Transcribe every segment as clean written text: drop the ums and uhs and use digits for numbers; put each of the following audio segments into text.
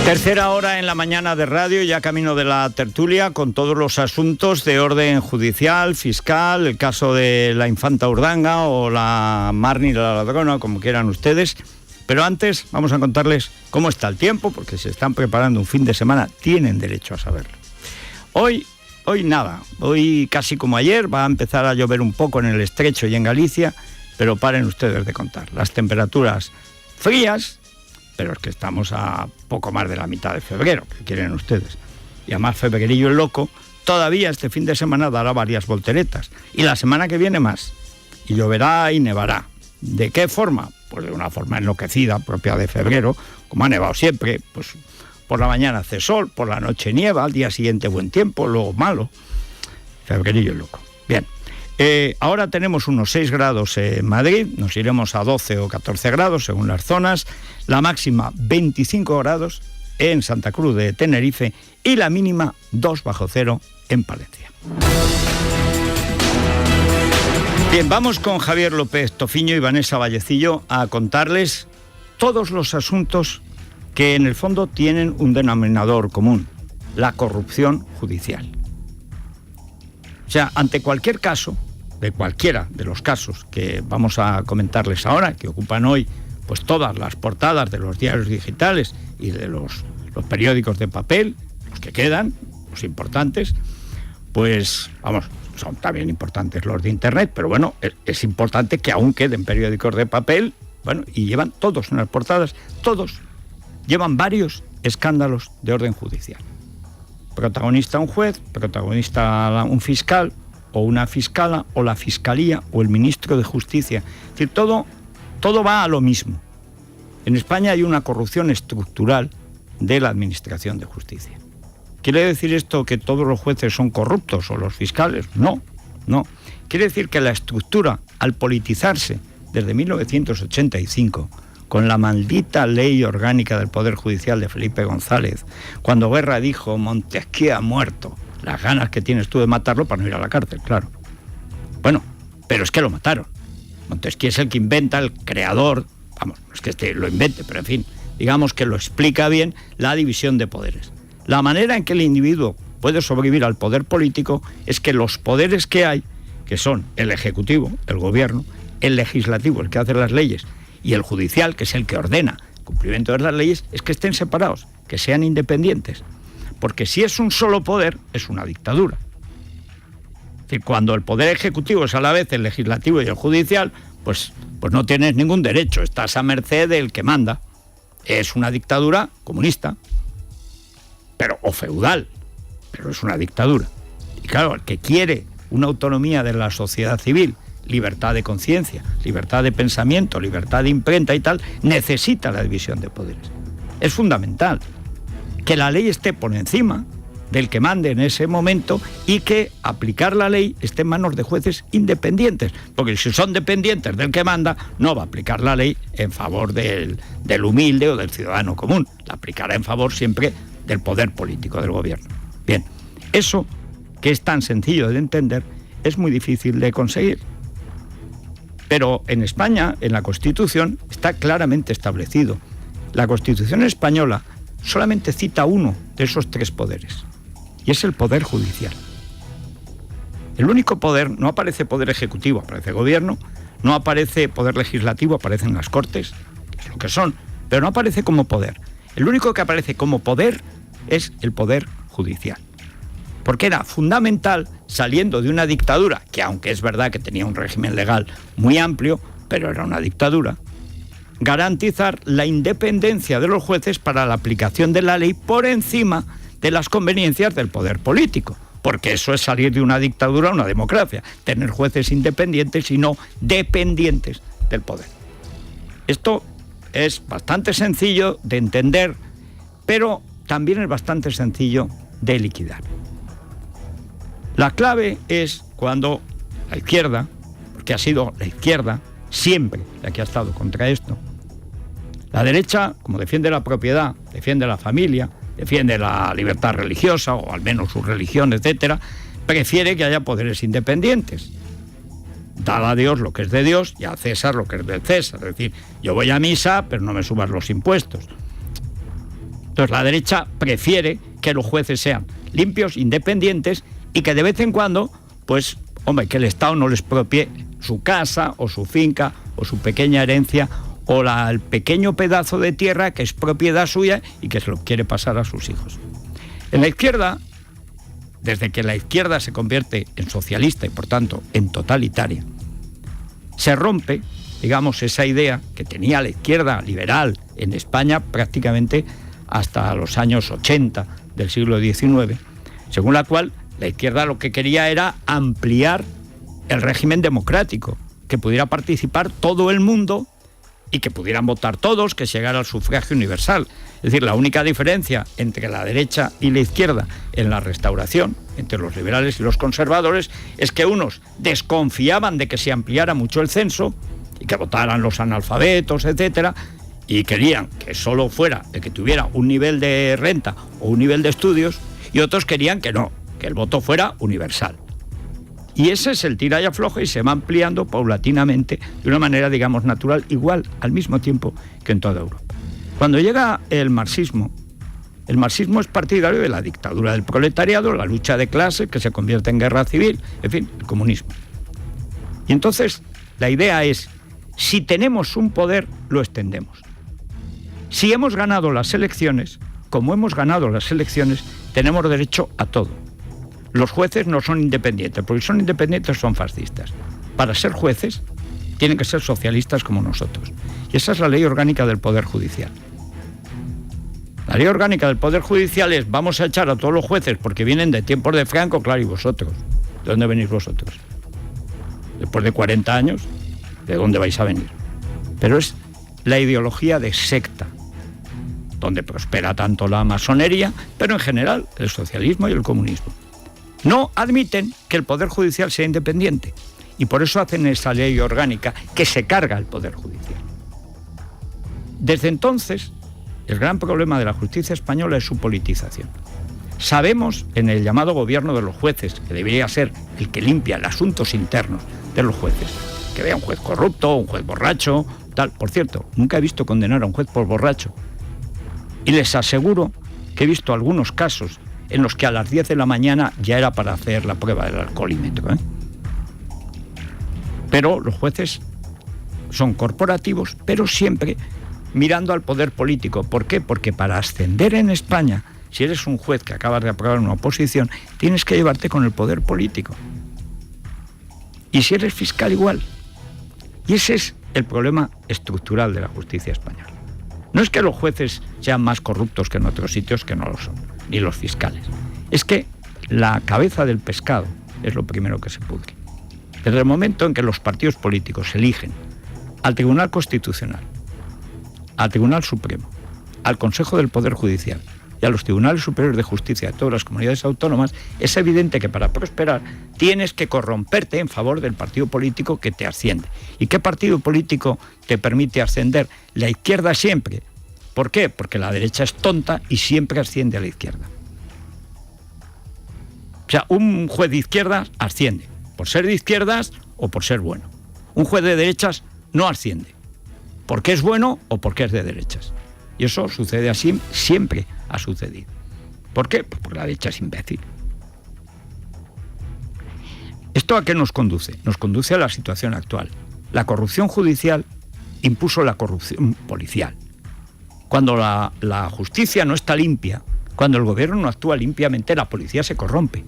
Tercera hora en la mañana de radio, ya camino de la tertulia con todos los asuntos de orden judicial, fiscal, el caso de la infanta Urdangarin o la Marni la ladrona, como quieran ustedes. Pero antes vamos a contarles cómo está el tiempo, porque se están preparando un fin de semana, tienen derecho a saberlo. Hoy nada, hoy casi como ayer, va a empezar a llover un poco en el Estrecho y en Galicia, pero paren ustedes de contar. Las temperaturas frías, pero es que estamos a poco más de la mitad de febrero, que quieren ustedes. Y además febrerillo el loco, todavía este fin de semana dará varias volteretas. Y la semana que viene más. Y lloverá y nevará. ¿De qué forma? Pues de una forma enloquecida, propia de febrero, como ha nevado siempre. Pues por la mañana hace sol, por la noche nieva, al día siguiente buen tiempo, luego malo. Febrerillo el loco. Bien. Ahora tenemos unos 6 grados en Madrid, nos iremos a 12 o 14 grados según las zonas, la máxima 25 grados en Santa Cruz de Tenerife y la mínima 2 bajo cero en Palencia. Bien, vamos con Javier López Tofiño y Vanessa Vallecillo a contarles todos los asuntos que en el fondo tienen un denominador común, la corrupción judicial. O sea, ante cualquier caso, de cualquiera de los casos que vamos a comentarles ahora, que ocupan hoy pues todas las portadas de los diarios digitales y de los periódicos de papel, los que quedan, los importantes, pues vamos, son también importantes los de internet, pero bueno, es importante que aún queden periódicos de papel, bueno, y llevan todos en las portadas, todos llevan varios escándalos de orden judicial. Protagonista un juez, protagonista un fiscal, o una fiscala, o la fiscalía, o el ministro de Justicia. Es decir, todo va a lo mismo. En España hay una corrupción estructural de la administración de justicia. ¿Quiere decir esto que todos los jueces son corruptos o los fiscales? No. Quiere decir que la estructura, al politizarse desde 1985, con la maldita ley orgánica del Poder Judicial de Felipe González, cuando Guerra dijo Montesquieu ha muerto, las ganas que tienes tú de matarlo para no ir a la cárcel, claro. Bueno, pero es que lo mataron. Montesquieu es el que inventa, el creador, vamos, no es que lo invente, pero en fin, digamos que lo explica bien, la división de poderes. La manera en que el individuo puede sobrevivir al poder político es que los poderes que hay, que son el ejecutivo, el gobierno, el legislativo, el que hace las leyes, y el judicial, que es el que ordena el cumplimiento de las leyes, es que estén separados, que sean independientes. Porque si es un solo poder, es una dictadura. Es decir, cuando el poder ejecutivo es a la vez el legislativo y el judicial, pues no tienes ningún derecho, estás a merced del que manda. Es una dictadura comunista, o feudal, pero es una dictadura. Y claro, el que quiere una autonomía de la sociedad civil, libertad de conciencia, libertad de pensamiento, libertad de imprenta y tal, necesita la división de poderes. Es fundamental que la ley esté por encima del que mande en ese momento y que aplicar la ley esté en manos de jueces independientes, porque si son dependientes del que manda, no va a aplicar la ley en favor del humilde o del ciudadano común, la aplicará en favor siempre del poder político del gobierno. Bien, eso que es tan sencillo de entender es muy difícil de conseguir. Pero en España, en la Constitución, está claramente establecido. La Constitución española solamente cita uno de esos 3 poderes, y es el poder judicial. El único poder, no aparece poder ejecutivo, aparece gobierno, no aparece poder legislativo, aparecen las Cortes, que es lo que son, pero no aparece como poder. El único que aparece como poder es el poder judicial. Porque era fundamental, saliendo de una dictadura, que aunque es verdad que tenía un régimen legal muy amplio, pero era una dictadura, garantizar la independencia de los jueces para la aplicación de la ley por encima de las conveniencias del poder político. Porque eso es salir de una dictadura a una democracia, tener jueces independientes y no dependientes del poder. Esto es bastante sencillo de entender, pero también es bastante sencillo de liquidar. La clave es cuando la izquierda, porque ha sido la izquierda siempre la que ha estado contra esto, la derecha, como defiende la propiedad, defiende la familia, defiende la libertad religiosa, o al menos su religión, etcétera, prefiere que haya poderes independientes. Dale a Dios lo que es de Dios y a César lo que es del César. Es decir, yo voy a misa, pero no me subas los impuestos. Entonces la derecha prefiere que los jueces sean limpios, independientes y que de vez en cuando, pues, hombre, que el Estado no les expropie su casa o su finca o su pequeña herencia o el pequeño pedazo de tierra que es propiedad suya y que se lo quiere pasar a sus hijos. En la izquierda, desde que la izquierda se convierte en socialista y por tanto en totalitaria, se rompe, digamos, esa idea que tenía la izquierda liberal en España prácticamente hasta los años 80 del siglo XIX, según la cual la izquierda lo que quería era ampliar el régimen democrático, que pudiera participar todo el mundo y que pudieran votar todos, que se llegara al sufragio universal. Es decir, la única diferencia entre la derecha y la izquierda en la Restauración, entre los liberales y los conservadores, es que unos desconfiaban de que se ampliara mucho el censo y que votaran los analfabetos, etcétera, y querían que solo fuera el que tuviera un nivel de renta o un nivel de estudios, y otros querían que no, que el voto fuera universal. Y ese es el tira y afloja y se va ampliando paulatinamente de una manera, digamos, natural, igual al mismo tiempo que en toda Europa. Cuando llega el marxismo es partidario de la dictadura del proletariado, la lucha de clases que se convierte en guerra civil, en fin, el comunismo. Y entonces la idea es, si tenemos un poder, lo extendemos. Si hemos ganado las elecciones, como hemos ganado las elecciones, tenemos derecho a todo. Los jueces no son independientes, porque si son independientes son fascistas. Para ser jueces tienen que ser socialistas como nosotros. Y esa es la ley orgánica del Poder Judicial. La ley orgánica del Poder Judicial es, vamos a echar a todos los jueces porque vienen de tiempos de Franco, claro, y vosotros. ¿De dónde venís vosotros? Después de 40 años, ¿de dónde vais a venir? Pero es la ideología de secta, donde prospera tanto la masonería, pero en general el socialismo y el comunismo. No admiten que el Poder Judicial sea independiente y por eso hacen esa ley orgánica que se carga el Poder Judicial. Desde entonces, el gran problema de la justicia española es su politización. Sabemos en el llamado gobierno de los jueces, que debería ser el que limpia los asuntos internos de los jueces, que vea un juez corrupto, un juez borracho, tal. Por cierto, nunca he visto condenar a un juez por borracho. Y les aseguro que he visto algunos casos en los que a las 10 de la mañana ya era para hacer la prueba del alcoholímetro, ¿eh? Pero los jueces son corporativos, pero siempre mirando al poder político. ¿Por qué? Porque para ascender en España, si eres un juez que acabas de aprobar una oposición, tienes que llevarte con el poder político. Y si eres fiscal, igual. Y ese es el problema estructural de la justicia española. No es que los jueces sean más corruptos que en otros sitios, que no lo son, ni los fiscales. Es que la cabeza del pescado es lo primero que se pudre. Desde el momento en que los partidos políticos eligen al Tribunal Constitucional, al Tribunal Supremo, al Consejo del Poder Judicial y a los Tribunales Superiores de Justicia de todas las comunidades autónomas, es evidente que para prosperar tienes que corromperte en favor del partido político que te asciende. ¿Y qué partido político te permite ascender? La izquierda siempre. ¿Por qué? Porque la derecha es tonta y siempre asciende a la izquierda. O sea, un juez de izquierdas asciende, por ser de izquierdas o por ser bueno. Un juez de derechas no asciende, porque es bueno o porque es de derechas. Y eso sucede así, siempre ha sucedido. ¿Por qué? Pues porque la derecha es imbécil. ¿Esto a qué nos conduce? Nos conduce a la situación actual. La corrupción judicial impuso la corrupción policial. Cuando la justicia no está limpia, cuando el gobierno no actúa limpiamente, la policía se corrompe.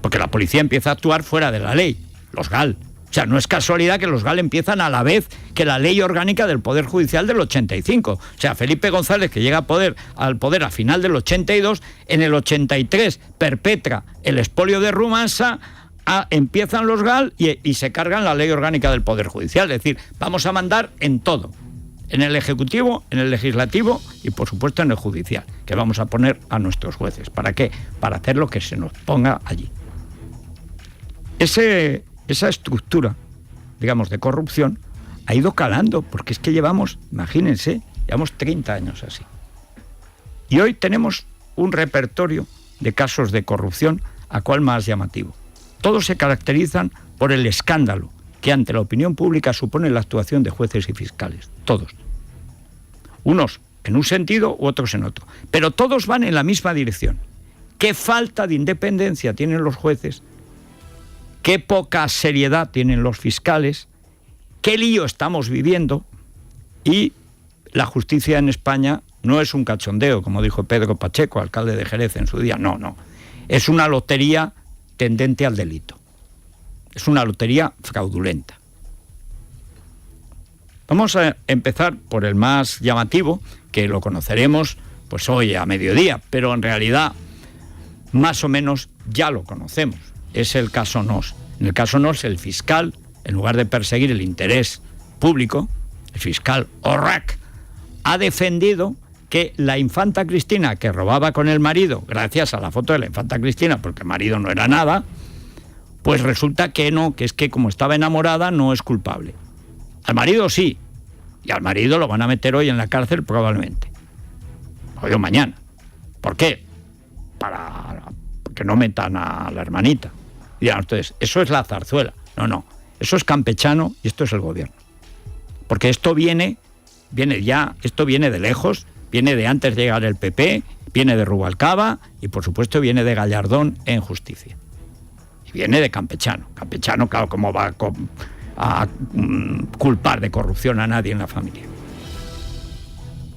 Porque la policía empieza a actuar fuera de la ley, los GAL. O sea, no es casualidad que los GAL empiezan a la vez que la ley orgánica del Poder Judicial del 85. O sea, Felipe González, que llega al poder a final del 82, en el 83 perpetra el expolio de Rumansa, empiezan los GAL y se cargan la ley orgánica del Poder Judicial. Es decir, vamos a mandar en todo. En el Ejecutivo, en el Legislativo y, por supuesto, en el Judicial, que vamos a poner a nuestros jueces. ¿Para qué? Para hacer lo que se nos ponga allí. Esa estructura, digamos, de corrupción ha ido calando, porque es que imagínense, llevamos 30 años así. Y hoy tenemos un repertorio de casos de corrupción, a cual más llamativo. Todos se caracterizan por el escándalo que ante la opinión pública supone la actuación de jueces y fiscales. Todos. Unos en un sentido u otros en otro. Pero todos van en la misma dirección. Qué falta de independencia tienen los jueces, qué poca seriedad tienen los fiscales, qué lío estamos viviendo, y la justicia en España no es un cachondeo, como dijo Pedro Pacheco, alcalde de Jerez en su día, no. Es una lotería tendente al delito. Es una lotería fraudulenta. Vamos a empezar por el más llamativo, que lo conoceremos pues hoy a mediodía, pero en realidad más o menos ya lo conocemos. Es el caso Nos. En el caso Nos, el fiscal, en lugar de perseguir el interés público, el fiscal Orrac, ha defendido que la infanta Cristina, que robaba con el marido, gracias a la foto de la infanta Cristina, porque el marido no era nada, pues resulta que no, que es que como estaba enamorada no es culpable. Al marido sí, y al marido lo van a meter hoy en la cárcel probablemente. Hoy o mañana. ¿Por qué? Para que no metan a la hermanita. Y dirán ustedes, eso es la zarzuela. No, eso es campechano y esto es el gobierno. Porque esto viene de lejos, viene de antes de llegar el PP, viene de Rubalcaba y por supuesto viene de Gallardón en Justicia. Y viene de campechano. Campechano, claro, ¿cómo va a culpar de corrupción a nadie en la familia?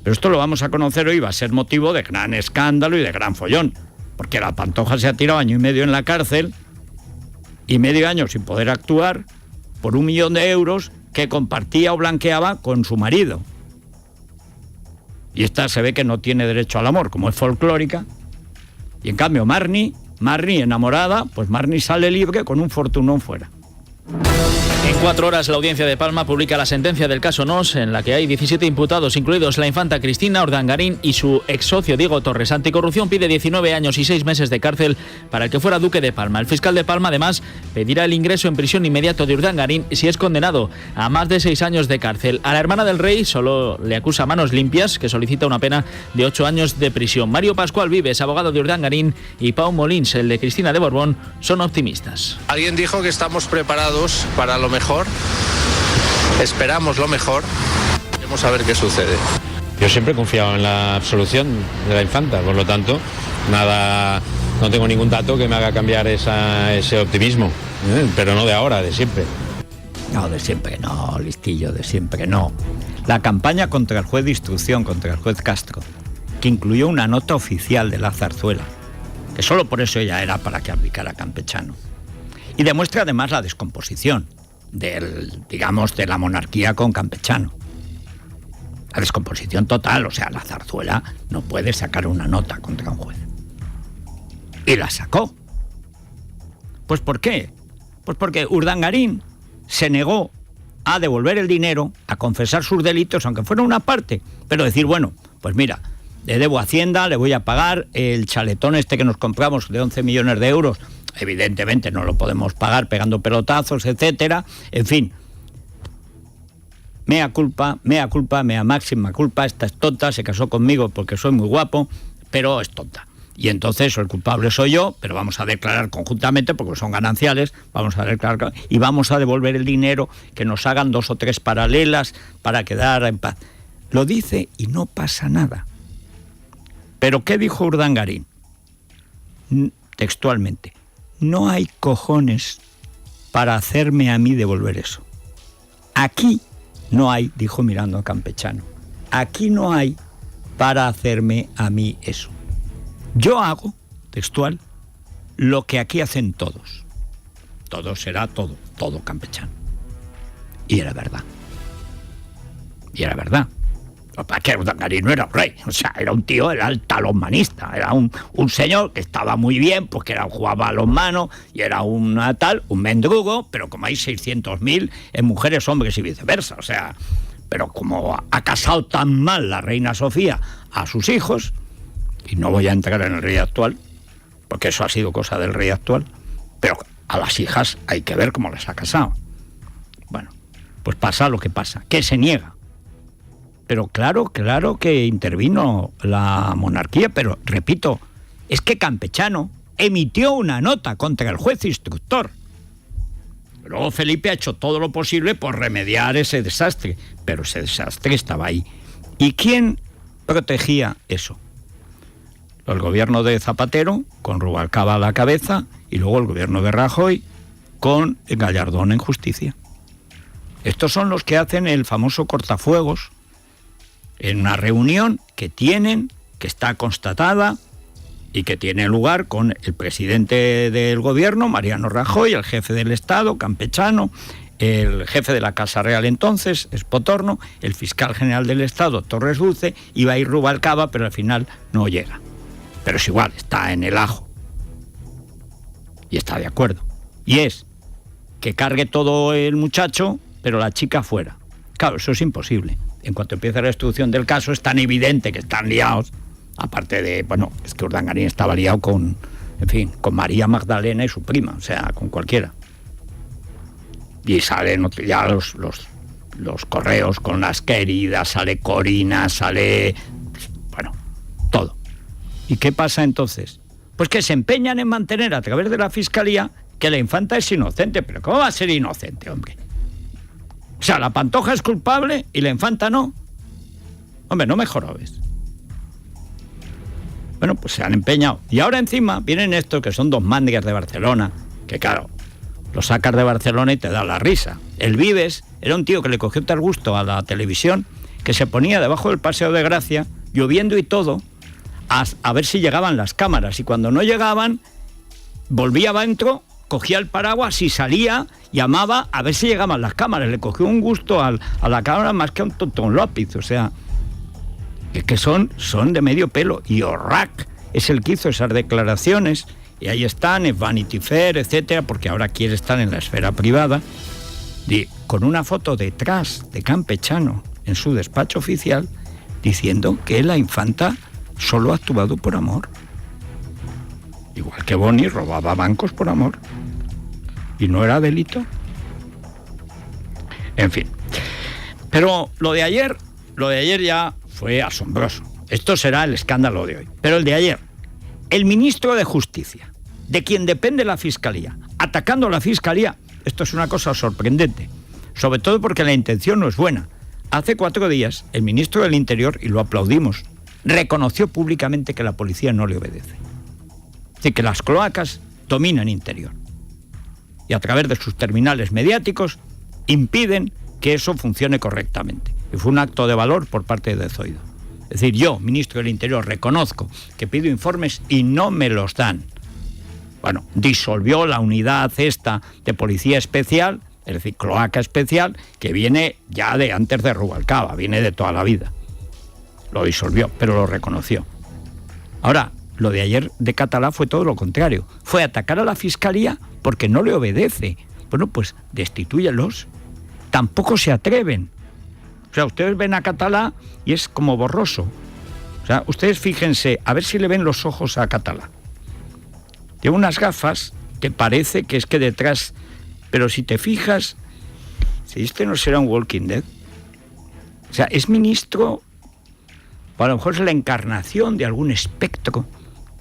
Pero esto lo vamos a conocer hoy, va a ser motivo de gran escándalo y de gran follón, porque la Pantoja se ha tirado 1 año y medio en la cárcel y medio año sin poder actuar por 1 millón de euros que compartía o blanqueaba con su marido. Y esta se ve que no tiene derecho al amor, como es folclórica. Y en cambio Marni enamorada, pues Marni sale libre con un fortunón fuera. En 4 horas la Audiencia de Palma publica la sentencia del caso Nos, en la que hay 17 imputados, incluidos la infanta Cristina, Urdangarín y su ex socio Diego Torres. Anticorrupción pide 19 años y 6 meses de cárcel para el que fuera duque de Palma. El fiscal de Palma, además, pedirá el ingreso en prisión inmediato de Urdangarín si es condenado a más de 6 años de cárcel. A la hermana del rey solo le acusa manos limpias, que solicita una pena de 8 años de prisión. Mario Pascual Vives, abogado de Urdangarín, y Pau Molins, el de Cristina de Borbón, son optimistas. Alguien dijo que estamos preparados para lo mejor, esperamos lo mejor, vamos a ver qué sucede. Yo siempre he confiado en la absolución de la infanta, por lo tanto, no tengo ningún dato que me haga cambiar ese optimismo, pero no de ahora, de siempre. No, de siempre no, listillo, de siempre no. La campaña contra el juez de instrucción, contra el juez Castro, que incluyó una nota oficial de la zarzuela, que solo por eso ya era para que aplicara campechano. Y demuestra además la descomposición de la monarquía con campechano. La descomposición total, o sea, la zarzuela no puede sacar una nota contra un juez. Y la sacó. ¿Pues por qué? Pues porque Urdangarín se negó a devolver el dinero, a confesar sus delitos, aunque fuera una parte, pero decir, bueno, pues mira, le debo a Hacienda, le voy a pagar el chaletón este que nos compramos de 11 millones de euros, evidentemente no lo podemos pagar pegando pelotazos, etcétera, en fin. Mea culpa, mea máxima culpa, esta es tonta, se casó conmigo porque soy muy guapo, pero es tonta. Y entonces el culpable soy yo, pero vamos a declarar conjuntamente, porque son gananciales, vamos a declarar y vamos a devolver el dinero, que nos hagan 2 o 3 paralelas para quedar en paz. Lo dice y no pasa nada. ¿Pero qué dijo Urdangarín? Textualmente, no hay cojones para hacerme a mí devolver eso. Aquí no hay, dijo mirando a campechano, aquí no hay para hacerme a mí eso. Yo hago, textual, lo que aquí hacen todos. Todo será todo campechano. Y era verdad. Para que Urdangarín no era un rey, o sea, era un tío, era el talonmanista, era un señor que estaba muy bien, pues que jugaba a los manos y era un mendrugo, pero como hay 600.000 en mujeres, hombres y viceversa, o sea, pero como ha casado tan mal la reina Sofía a sus hijos, y no voy a entrar en el rey actual, porque eso ha sido cosa del rey actual, pero a las hijas hay que ver cómo las ha casado. Bueno, pues pasa lo que pasa, que se niega. Pero claro que intervino la monarquía, pero repito, es que Campechano emitió una nota contra el juez instructor. Luego Felipe ha hecho todo lo posible por remediar ese desastre, pero ese desastre estaba ahí. ¿Y quién protegía eso. El gobierno de Zapatero, con Rubalcaba a la cabeza, y luego el gobierno de Rajoy, con Gallardón en justicia. Estos son los que hacen el famoso cortafuegos en una reunión que está constatada y que tiene lugar con el presidente del gobierno, Mariano Rajoy, el jefe del Estado, Campechano, el jefe de la Casa Real entonces, Espotorno, el fiscal general del Estado, Torres Dulce, iba a ir Rubalcaba, pero al final no llega. Pero es igual, está en el ajo. Y está de acuerdo. Y es que cargue todo el muchacho, pero la chica fuera. Claro, eso es imposible. En cuanto empieza la instrucción del caso, es tan evidente que están liados. Aparte de, es que Urdangarín estaba liado con María Magdalena y su prima, o sea, con cualquiera. Y salen ya los correos con las queridas, sale Corina, sale... todo. ¿Y qué pasa entonces? Pues que se empeñan en mantener a través de la Fiscalía que la infanta es inocente. ¿Pero cómo va a ser inocente, hombre? O sea, la Pantoja es culpable y la infanta no. Hombre, no me jorobes. Bueno, pues se han empeñado. Y ahora encima vienen estos que son dos mándigas de Barcelona, que claro, los sacas de Barcelona y te da la risa. El Vives era un tío que le cogió tal gusto a la televisión que se ponía debajo del Paseo de Gracia, lloviendo y todo, a ver si llegaban las cámaras. Y cuando no llegaban, volvía adentro, cogía el paraguas y salía, llamaba a ver si llegaban las cámaras. Le cogió un gusto a la cámara más que a un tontón lápiz. O sea, es que son de medio pelo. Y Orrac es el que hizo esas declaraciones. Y ahí están, es Vanity Fair, etcétera, porque ahora quiere estar en la esfera privada. Con una foto detrás de Campechano en su despacho oficial, diciendo que la infanta solo ha actuado por amor. Igual que Boni robaba bancos por amor. ¿Y no era delito? En fin. Pero lo de ayer ya fue asombroso. Esto será el escándalo de hoy. Pero el de ayer, el ministro de Justicia, de quien depende la Fiscalía, atacando a la Fiscalía, esto es una cosa sorprendente. Sobre todo porque la intención no es buena. Hace 4 días, el ministro del Interior, y lo aplaudimos, reconoció públicamente que la policía no le obedece. Es decir, que las cloacas dominan Interior. Y a través de sus terminales mediáticos impiden que eso funcione correctamente. Y fue un acto de valor por parte de Zoido. Es decir, yo, ministro del Interior, reconozco que pido informes y no me los dan. Bueno, disolvió la unidad esta de policía especial, es decir, cloaca especial, que viene ya de antes de Rubalcaba, viene de toda la vida. Lo disolvió, pero lo reconoció. Ahora, lo de ayer de Catalá fue todo lo contrario. Fue atacar a la Fiscalía porque no le obedece. Bueno, pues destitúyelos. Tampoco se atreven. O sea, ustedes ven a Catalá y es como borroso. O sea, ustedes fíjense, a ver si le ven los ojos a Catalá. Tiene unas gafas que parece que es que detrás... Pero si te fijas, si este no será un Walking Dead. O sea, es ministro, o a lo mejor es la encarnación de algún espectro,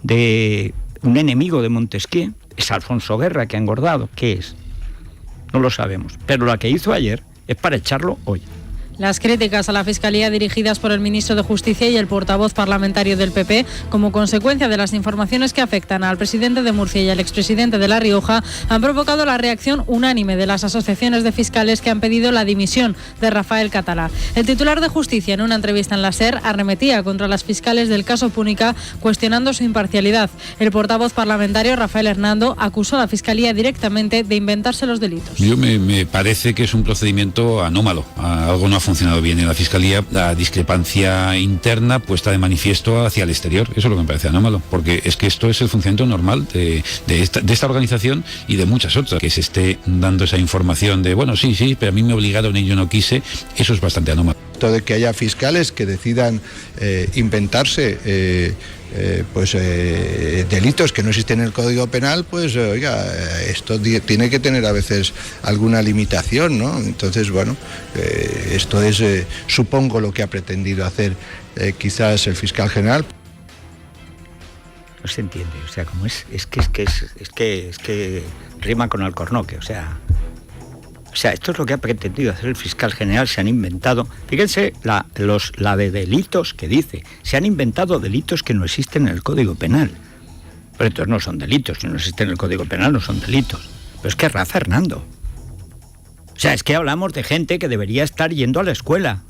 de un enemigo de Montesquieu. Es Alfonso Guerra que ha engordado. ¿Qué es? No lo sabemos. Pero lo que hizo ayer es para echarlo hoy. Las críticas a la Fiscalía dirigidas por el ministro de Justicia y el portavoz parlamentario del PP, como consecuencia de las informaciones que afectan al presidente de Murcia y al expresidente de La Rioja, han provocado la reacción unánime de las asociaciones de fiscales que han pedido la dimisión de Rafael Catalá. El titular de Justicia, en una entrevista en la SER, arremetía contra las fiscales del caso Púnica, cuestionando su imparcialidad. El portavoz parlamentario, Rafael Hernando, acusó a la Fiscalía directamente de inventarse los delitos. Me parece que es un procedimiento anómalo. Algo no ha funcionado bien en la Fiscalía. La discrepancia interna puesta de manifiesto hacia el exterior. Eso es lo que me parece anómalo, porque es que esto es el funcionamiento normal de esta organización y de muchas otras. Que se esté dando esa información de, bueno, sí, pero a mí me obligaron y yo no quise, eso es bastante anómalo. De que haya fiscales que decidan inventarse delitos que no existen en el Código Penal, pues oiga, esto tiene que tener a veces alguna limitación, ¿no? Entonces, bueno, esto es, supongo, lo que ha pretendido hacer quizás el fiscal general. No se entiende, o sea, como es que rima con alcornoque, o sea, O sea, esto es lo que ha pretendido hacer el fiscal general. Se han inventado, fíjense la de delitos que dice, se han inventado delitos que no existen en el Código Penal. Pero entonces no son delitos, si no existen en el Código Penal no son delitos. Pero es que raza, Hernando. O sea, es que hablamos de gente que debería estar yendo a la escuela.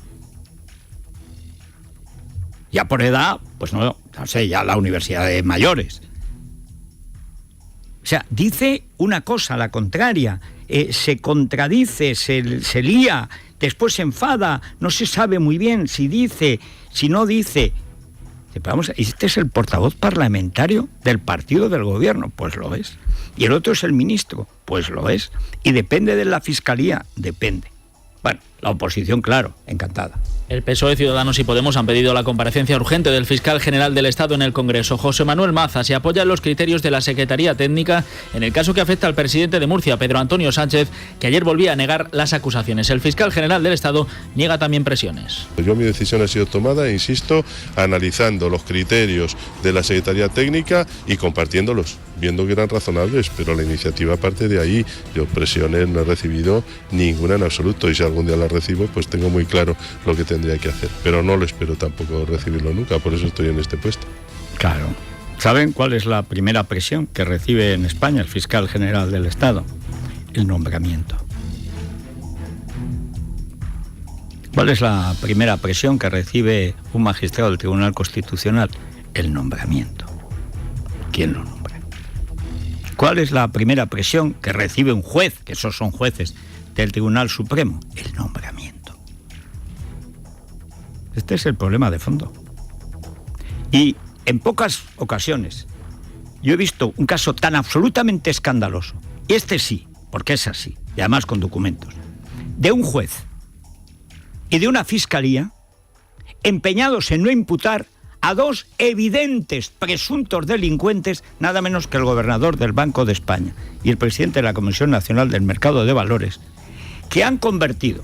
Ya por edad, pues no sé, ya la universidad de mayores. O sea, dice una cosa, la contraria, se contradice, se lía, después se enfada, no se sabe muy bien si dice, si no dice. Vamos, este es el portavoz parlamentario del partido del gobierno, pues lo es. Y el otro es el ministro, pues lo es. Y depende de la fiscalía, depende. Bueno, la oposición, claro, encantada. El PSOE, Ciudadanos y Podemos han pedido la comparecencia urgente del fiscal general del Estado en el Congreso. José Manuel Maza se apoya en los criterios de la Secretaría Técnica en el caso que afecta al presidente de Murcia, Pedro Antonio Sánchez, que ayer volvía a negar las acusaciones. El fiscal general del Estado niega también presiones. Mi decisión ha sido tomada, insisto, analizando los criterios de la Secretaría Técnica y compartiéndolos, viendo que eran razonables, pero la iniciativa parte de ahí. Yo presiones no he recibido ninguna en absoluto, y si algún día las recibo, pues tengo muy claro lo que tendría que hacer, pero no lo espero tampoco recibirlo nunca, por eso estoy en este puesto. Claro. ¿Saben cuál es la primera presión que recibe en España el fiscal general del Estado? El nombramiento. ¿Cuál es la primera presión que recibe un magistrado del Tribunal Constitucional? El nombramiento. ¿Quién lo nombra? ¿Cuál es la primera presión que recibe un juez, que esos son jueces del Tribunal Supremo? El nombramiento. Este es el problema de fondo. Y en pocas ocasiones yo he visto un caso tan absolutamente escandaloso, y este sí, porque es así, y además con documentos, de un juez y de una fiscalía empeñados en no imputar a dos evidentes presuntos delincuentes, nada menos que el gobernador del Banco de España y el presidente de la Comisión Nacional del Mercado de Valores, que han convertido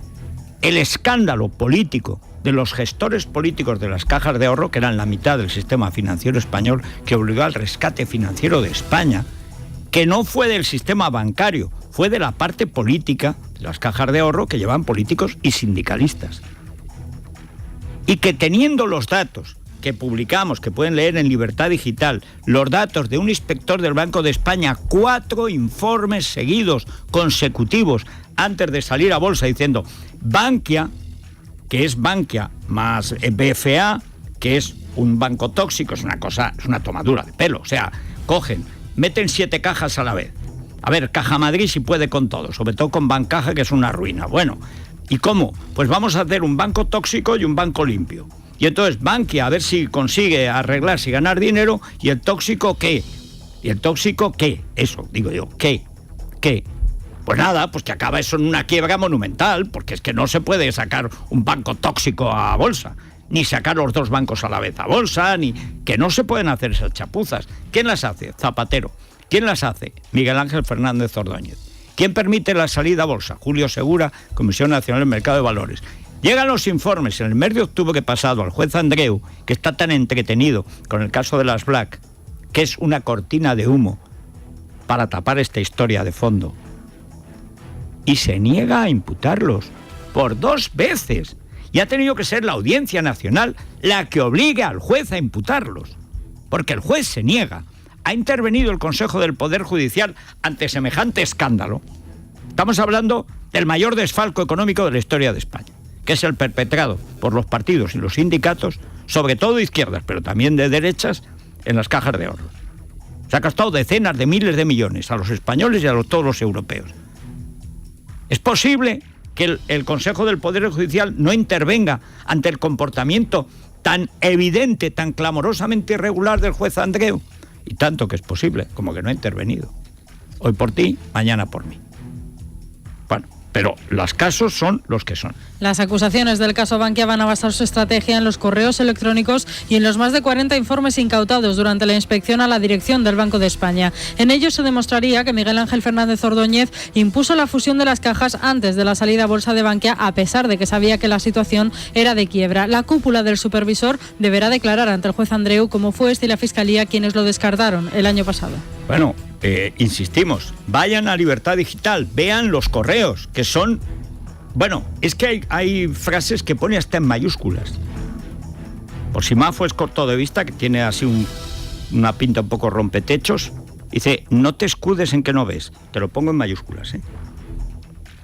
el escándalo político de los gestores políticos de las cajas de ahorro, que eran la mitad del sistema financiero español, que obligó al rescate financiero de España, que no fue del sistema bancario, fue de la parte política de las cajas de ahorro que llevaban políticos y sindicalistas. Y que teniendo los datos que publicamos, que pueden leer en Libertad Digital, los datos de un inspector del Banco de España, 4 informes seguidos, consecutivos, antes de salir a bolsa, diciendo Bankia, que es Bankia más BFA, que es un banco tóxico, es una cosa, es una tomadura de pelo. O sea, cogen, meten 7 cajas a la vez. A ver, Caja Madrid si puede con todo, sobre todo con Bancaja, que es una ruina. Bueno, ¿y cómo? Pues vamos a hacer un banco tóxico y un banco limpio. Y entonces Bankia, a ver si consigue arreglarse y ganar dinero, ¿y el tóxico qué? ¿Y el tóxico qué? Eso, digo yo, ¿qué? Pues nada, pues que acaba eso en una quiebra monumental, porque es que no se puede sacar un banco tóxico a bolsa, ni sacar los 2 bancos a la vez a bolsa, ni que no se pueden hacer esas chapuzas. ¿Quién las hace? Zapatero. ¿Quién las hace? Miguel Ángel Fernández Ordóñez. ¿Quién permite la salida a bolsa? Julio Segura, Comisión Nacional del Mercado de Valores. Llegan los informes en el mes de octubre pasado al juez Andreu, que está tan entretenido con el caso de las Black, que es una cortina de humo para tapar esta historia de fondo. Y se niega a imputarlos por 2 veces. Y ha tenido que ser la Audiencia Nacional la que obligue al juez a imputarlos. Porque el juez se niega. Ha intervenido el Consejo del Poder Judicial ante semejante escándalo. Estamos hablando del mayor desfalco económico de la historia de España, que es el perpetrado por los partidos y los sindicatos, sobre todo de izquierdas, pero también de derechas, en las cajas de ahorros. Se ha costado decenas de miles de millones a los españoles y a todos los europeos. ¿Es posible que el Consejo del Poder Judicial no intervenga ante el comportamiento tan evidente, tan clamorosamente irregular del juez Andreu? Y tanto que es posible, como que no ha intervenido. Hoy por ti, mañana por mí. Bueno, pero los casos son los que son. Las acusaciones del caso Bankia van a basar su estrategia en los correos electrónicos y en los más de 40 informes incautados durante la inspección a la dirección del Banco de España. En ellos se demostraría que Miguel Ángel Fernández Ordóñez impuso la fusión de las cajas antes de la salida a bolsa de Bankia, a pesar de que sabía que la situación era de quiebra. La cúpula del supervisor deberá declarar ante el juez Andreu, como fue este y la Fiscalía quienes lo descartaron el año pasado. Bueno, insistimos, vayan a Libertad Digital, vean los correos, que son... Bueno, es que hay frases que pone hasta en mayúsculas. Por si Mafo es corto de vista, que tiene así una pinta un poco rompetechos, dice, no te escudes en que no ves. Te lo pongo en mayúsculas,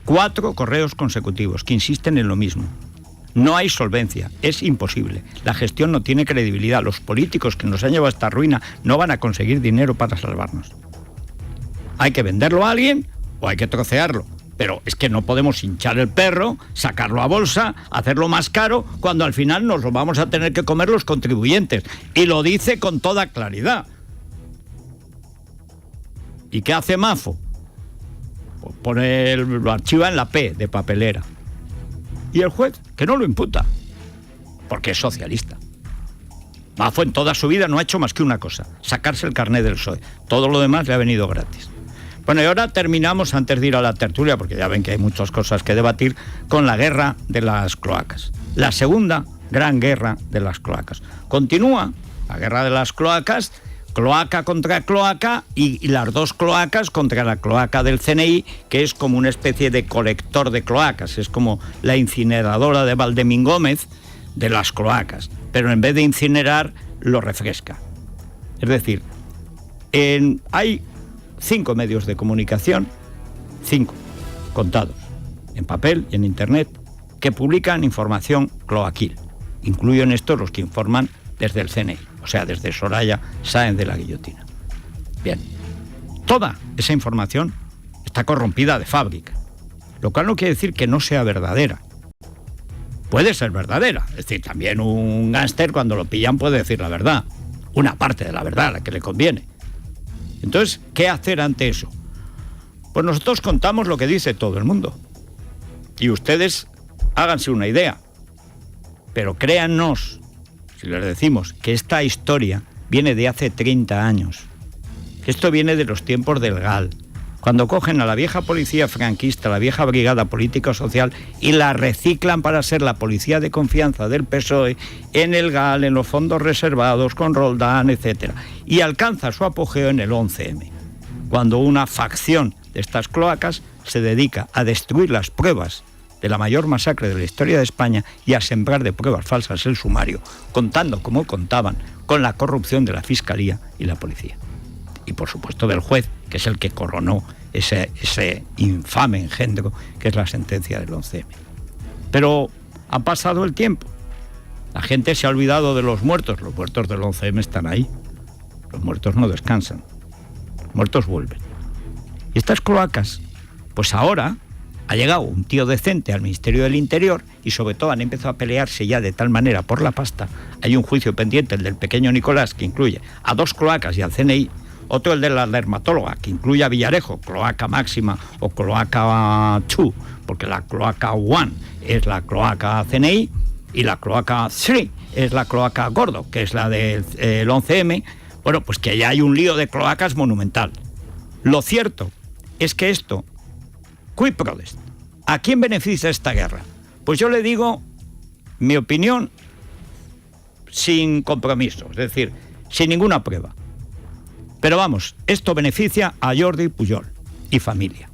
4 correos consecutivos que insisten en lo mismo. No hay solvencia, es imposible. La gestión no tiene credibilidad. Los políticos que nos han llevado a esta ruina no van a conseguir dinero para salvarnos. Hay que venderlo a alguien o hay que trocearlo. Pero es que no podemos hinchar el perro, sacarlo a bolsa, hacerlo más caro, cuando al final nos lo vamos a tener que comer los contribuyentes. Y lo dice con toda claridad. ¿Y qué hace Mafo? Pues lo archiva en la P de papelera. Y el juez, que no lo imputa, porque es socialista. Mafo en toda su vida no ha hecho más que una cosa, sacarse el carné del PSOE. Todo lo demás le ha venido gratis. Bueno, y ahora terminamos, antes de ir a la tertulia, porque ya ven que hay muchas cosas que debatir, con la guerra de las cloacas. La segunda gran guerra de las cloacas. Continúa la guerra de las cloacas, cloaca contra cloaca, y las dos cloacas contra la cloaca del CNI, que es como una especie de colector de cloacas, es como la incineradora de Valdemín Gómez de las cloacas, pero en vez de incinerar, lo refresca. Es decir, hay 5 medios de comunicación, 5 contados, en papel y en internet, que publican información cloaquil. Incluyo en esto los que informan desde el CNI, o sea, desde Soraya Sáenz de la Guillotina. Bien, toda esa información está corrompida de fábrica, lo cual no quiere decir que no sea verdadera. Puede ser verdadera, es decir, también un gángster cuando lo pillan puede decir la verdad, una parte de la verdad, la que le conviene. Entonces, ¿qué hacer ante eso? Pues nosotros contamos lo que dice todo el mundo. Y ustedes háganse una idea. Pero créannos, si les decimos que esta historia viene de hace 30 años. Esto viene de los tiempos del GAL. Cuando cogen a la vieja policía franquista, la vieja brigada político-social, y la reciclan para ser la policía de confianza del PSOE en el GAL, en los fondos reservados, con Roldán, etc. Y alcanza su apogeo en el 11M, cuando una facción de estas cloacas se dedica a destruir las pruebas de la mayor masacre de la historia de España y a sembrar de pruebas falsas el sumario, contando como contaban con la corrupción de la Fiscalía y la Policía. Y por supuesto del juez, que es el que coronó ese infame engendro que es la sentencia del 11M. Pero ha pasado el tiempo. La gente se ha olvidado de los muertos del 11M están ahí. Los muertos no descansan. Los muertos vuelven. Y estas cloacas, pues ahora ha llegado un tío decente al Ministerio del Interior y sobre todo han empezado a pelearse ya de tal manera por la pasta. Hay un juicio pendiente, el del pequeño Nicolás, que incluye a 2 cloacas y al CNI. Otro, el de la dermatóloga, que incluye a Villarejo, cloaca máxima o cloaca 2, porque la cloaca 1 es la cloaca CNI y la cloaca 3 es la cloaca gordo, que es la del 11M. Bueno, pues que ya hay un lío de cloacas monumental. Lo cierto es que esto, quid prodest, ¿a quién beneficia esta guerra? Pues yo le digo mi opinión sin compromiso, es decir, sin ninguna prueba. Pero vamos, esto beneficia a Jordi Pujol y familia.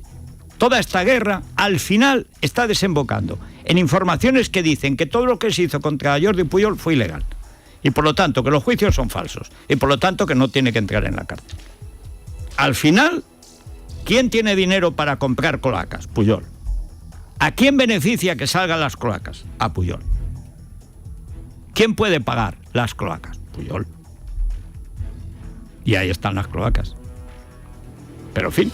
Toda esta guerra, al final, está desembocando en informaciones que dicen que todo lo que se hizo contra Jordi Pujol fue ilegal. Y por lo tanto, que los juicios son falsos. Y por lo tanto, que no tiene que entrar en la cárcel. Al final, ¿quién tiene dinero para comprar cloacas? Pujol. ¿A quién beneficia que salgan las cloacas? A Pujol. ¿Quién puede pagar las cloacas? Pujol. Y ahí están las cloacas. Pero en fin,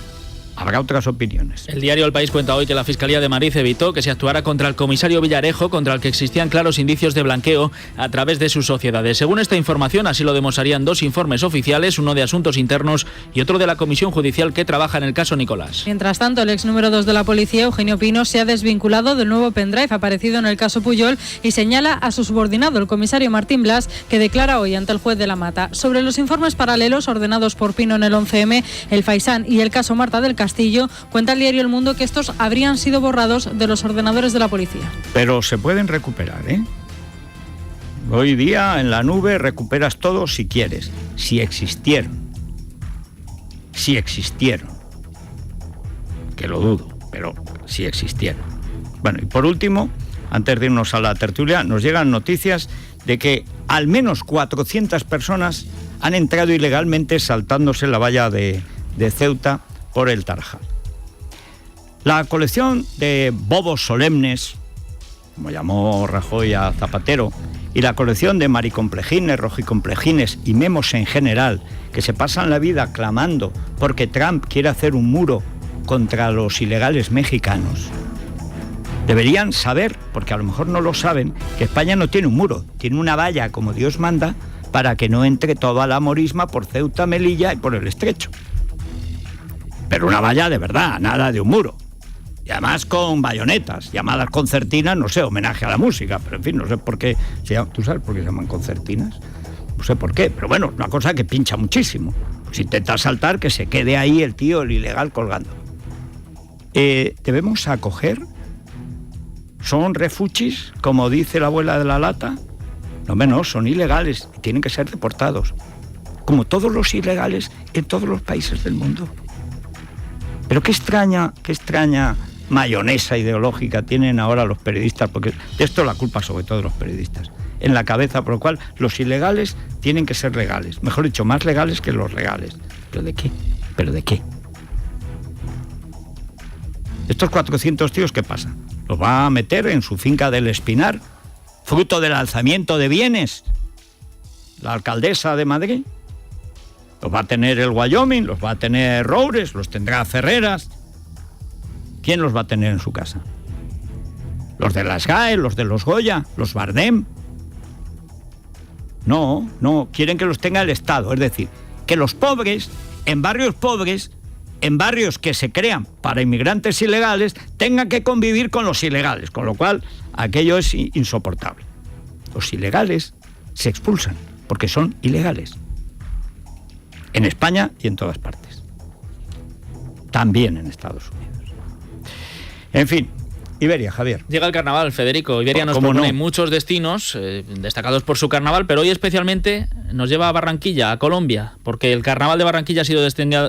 habrá otras opiniones. El diario El País cuenta hoy que la Fiscalía de Madrid evitó que se actuara contra el comisario Villarejo, contra el que existían claros indicios de blanqueo a través de sus sociedades. Según esta información, así lo demostrarían 2 informes oficiales, uno de Asuntos Internos y otro de la Comisión Judicial que trabaja en el caso Nicolás. Mientras tanto, el ex número 2 de la policía, Eugenio Pino, se ha desvinculado del nuevo pendrive aparecido en el caso Pujol y señala a su subordinado, el comisario Martín Blas, que declara hoy ante el juez de la Mata. Sobre los informes paralelos ordenados por Pino en el 11M, el Faisán y el caso Marta del Castillo, cuenta el diario El Mundo que estos habrían sido borrados de los ordenadores de la policía. Pero se pueden recuperar, ¿eh? Hoy día en la nube recuperas todo si quieres, si existieron. si existieron. Que lo dudo, pero si existieron. Bueno, y por último, antes de irnos a la tertulia, nos llegan noticias de que al menos 400 personas han entrado ilegalmente saltándose la valla de Ceuta por el Tarajal. La colección de bobos solemnes, como llamó Rajoy a Zapatero, y la colección de maricomplejines, rojicomplejines y memos en general, que se pasan la vida clamando porque Trump quiere hacer un muro contra los ilegales mexicanos, deberían saber, porque a lo mejor no lo saben, que España no tiene un muro, tiene una valla como Dios manda para que no entre toda la morisma por Ceuta, Melilla y por el Estrecho. Pero una valla de verdad, nada de un muro. Y además con bayonetas, llamadas concertinas, no sé, homenaje a la música, pero en fin, no sé por qué se llaman, ¿tú sabes por qué se llaman concertinas? No sé por qué, pero bueno, una cosa que pincha muchísimo. Pues intenta saltar, que se quede ahí el tío, el ilegal, colgando. ¿Debemos acoger? ¿Son refuchis, como dice la abuela de la lata? No, son ilegales y tienen que ser deportados, como todos los ilegales en todos los países del mundo. Pero qué extraña mayonesa ideológica tienen ahora los periodistas, porque de esto la culpa sobre todo de los periodistas, en la cabeza, por lo cual los ilegales tienen que ser legales, mejor dicho, más legales que los legales. ¿Pero de qué? ¿Pero de qué? Estos 400 tíos, ¿qué pasa? ¿Los va a meter en su finca del Espinar, fruto del alzamiento de bienes la alcaldesa de Madrid? ¿Los va a tener el Wyoming? ¿Los va a tener Roures? ¿Los tendrá Ferreras? ¿Quién los va a tener en su casa? ¿Los de las GAE? ¿Los de los Goya? ¿Los Bardem? No, quieren que los tenga el Estado, es decir, que los pobres, en barrios que se crean para inmigrantes ilegales, tengan que convivir con los ilegales, con lo cual aquello es insoportable. Los ilegales se expulsan porque son ilegales. En España y en todas partes. También en Estados Unidos. En fin, Iberia, Javier. Llega el carnaval, Federico. Iberia nos propone muchos destinos destacados por su carnaval, pero hoy especialmente nos lleva a Barranquilla, a Colombia, porque el carnaval de Barranquilla ha sido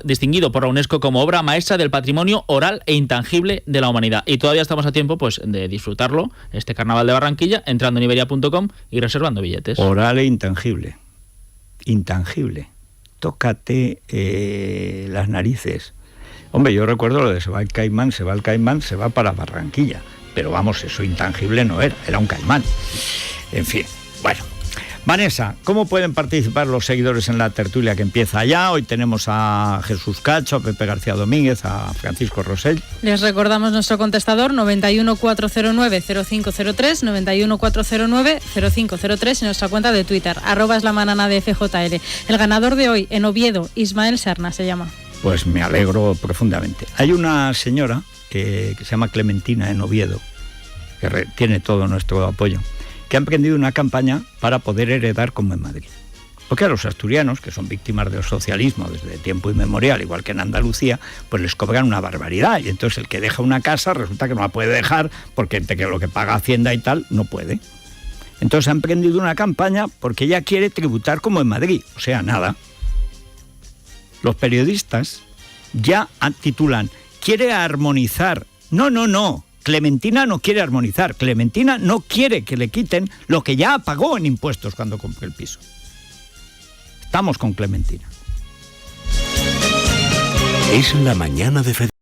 distinguido por la UNESCO como obra maestra del patrimonio oral e intangible de la humanidad. Y todavía estamos a tiempo pues de disfrutarlo, este carnaval de Barranquilla, entrando en iberia.com y reservando billetes. Oral e intangible. Intangible. Tócate las narices. Hombre, yo recuerdo lo de se va el caimán, se va para Barranquilla. Pero vamos, eso intangible no era un caimán. En fin, bueno. Vanessa, ¿cómo pueden participar los seguidores en la tertulia que empieza ya? Hoy tenemos a Jesús Cacho, a Pepe García Domínguez, a Francisco Rosell. Les recordamos nuestro contestador 91409-0503, 91409-0503 y nuestra cuenta de Twitter, @eslamanaNa de FJL. El ganador de hoy, en Oviedo, Ismael Serna se llama. Pues me alegro profundamente. Hay una señora que se llama Clementina en Oviedo, que tiene todo nuestro apoyo, que ha emprendido una campaña para poder heredar como en Madrid. Porque a los asturianos, que son víctimas del socialismo desde tiempo inmemorial, igual que en Andalucía, pues les cobran una barbaridad. Y entonces el que deja una casa resulta que no la puede dejar porque lo que paga Hacienda y tal no puede. Entonces ha emprendido una campaña porque ella quiere tributar como en Madrid. O sea, nada. Los periodistas ya titulan, quiere armonizar. No. Clementina no quiere armonizar. Clementina no quiere que le quiten lo que ya pagó en impuestos cuando compró el piso. Estamos con Clementina. Es la mañana de Federico.